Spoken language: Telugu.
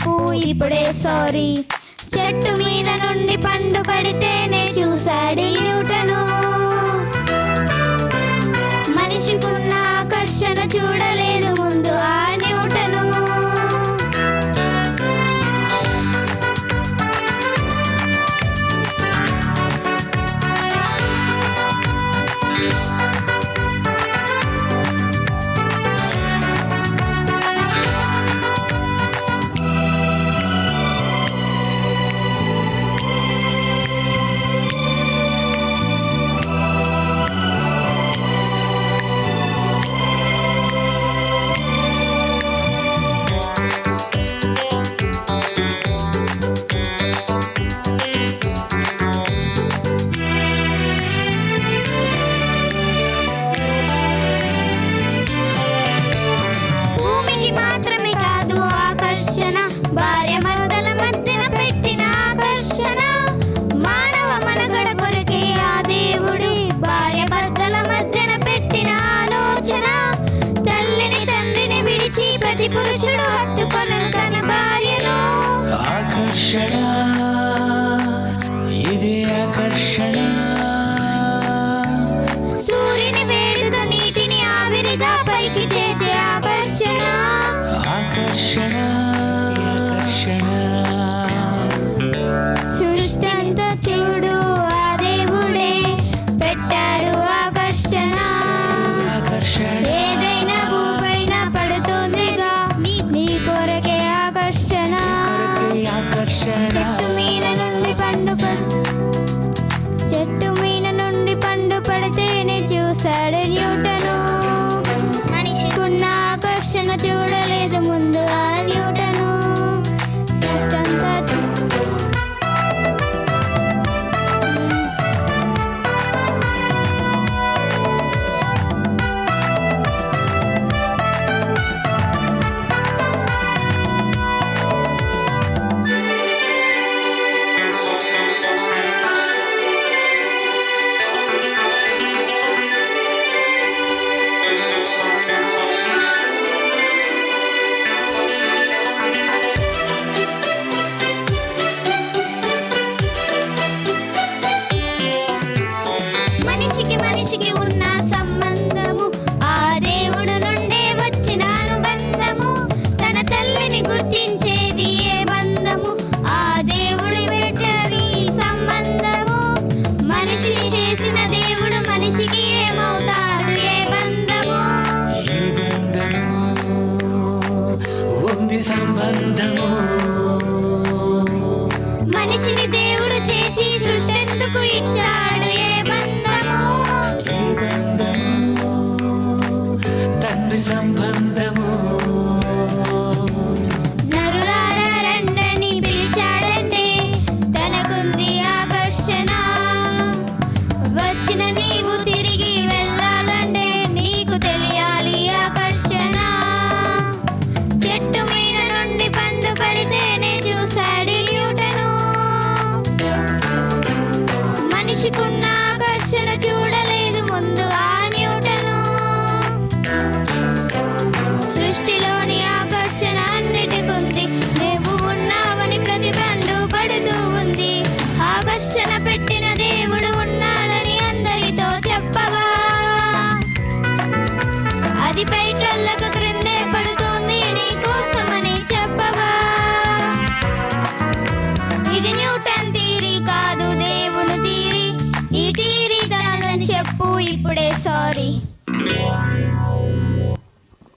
చెప్పు ఇప్పుడే సారీ. చెట్టు మీద నుండి పండు పడితేనే చూశాడు న్యూటను. మనిషికున్న ఆకర్షణ చూడలేదు ముందు ఆ న్యూటను. పురుషుడు హత్తుకొనను తన భార్యను. ఆకర్షణ ఇది ఆకర్షణ. సూర్యుని వేడితో నీటిని ఆవిరిగా పైకి చేర్చే ఆకర్షణ. ఆకర్షణ ఆకర్షణ. సృష్టి అంతా చూడు ఆ దేవుడే పెట్టాడు ఆకర్షణ. ఆకర్షణ ఏదైనా భూపైన పడుతుందిగా నీ కొరకే ఆకర్షణ. చెట్టు మీద నుండి పండు పడితేనే చూశాడు న్యూటను. మనిషికున్న ఆకర్షణ చూడలేదు ముందు ఆ న్యూటను. సృష్టంతా మనిషికి ఉన్న సంబంధము ఆ దేవుడు నుండే వచ్చిన అనుబంధము. తన తల్లిని గుర్తించేది ఏ బంధము ఆ దేవుడి వెంటని సంబంధము. మనిషిని చేసిన దేవుడు మనిషికి ఏమవుతాడు ఏ బంధము. ఏ బంధము ఉంది సంబంధము. మనిషిని దేవుడు చేసి సృష్టెందుకు ఇచ్చాడు ఏ బంధము. ఏ బంధము తండ్రి సంబంధము. నరులారా రండని పిలిచాడంటే తనకుంది ఆకర్షణ. వచ్చిన నీవు తిరిగి వెళ్ళాలంటే నీకు తెలియాలి ఆకర్షణ. చెట్టు మీద నుండి పండు పడితేనే చూశాడు న్యూటను. మనిషికున్న ఆకర్షణ చూడలేదు ముందు ఆ న్యూటను. సృష్టిలోని ఆకర్షణ అన్నిటికుంది. నువ్వు ఉన్నావని ప్రతి పండు పడుతూ ఉంది. ఆకర్షణ పెట్టిన దేవుడు ఉన్నాడని అందరితో చెప్పవా. అది పై కళ్ళకు క్రిందే పడుతుంది నీ కోసమని చెప్పవా. ఇది న్యూటన్ థియరీ కాదు దేవుని థియరీ. ఈ థియరీ కాదని చెప్పు ఇప్పుడే సారీ.